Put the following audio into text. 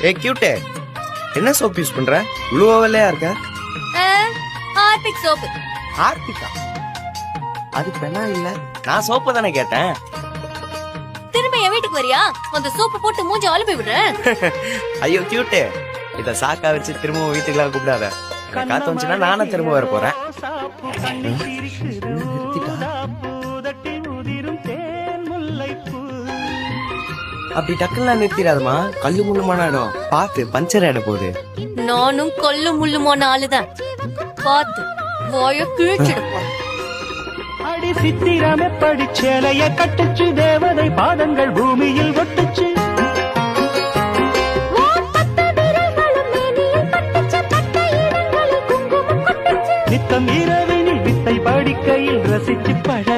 ஏ கியூட்டே, என்ன soap use பண்ற? இவ்வளவு வெள்ளையா இருக்க? Harpic soap. ஹார்பிக்கா? அது பெனா இல்ல, நான் சோப்பு தானே கேட்டேன். திரும்ப என் வீட்டுக்கு வரியா? அந்த சோப்பு போட்டு மூஞ்சி அழுப்பி விடுறேன். ஐயோ கியூட்டே, இத சாக்கா வச்சு திரும்ப வீட்டுக்குலாம் கூப்பிடாத. காத்து வந்துச்சுன்னா நானும் திரும்ப வர போறேன். அப்படி டக்குலாம் நிறுத்திடாதமா, கல்லு முள்ளுமான இடம் பார்த்து பஞ்சர் ஆயிட போகுது. நானும் கொல்லு முள்ளுமான ஆளுதான், பார்த்து வாய கிழிச்சிடுப்போம். அடி சித்திரமே படிச்சேலைய கட்டுச்சு, தேவதை பாதங்கள் பூமியில் ஒட்டுச்சு. நித்தம் இரவினில் வித்தை படிக்கையில் ரசிச்சு பழ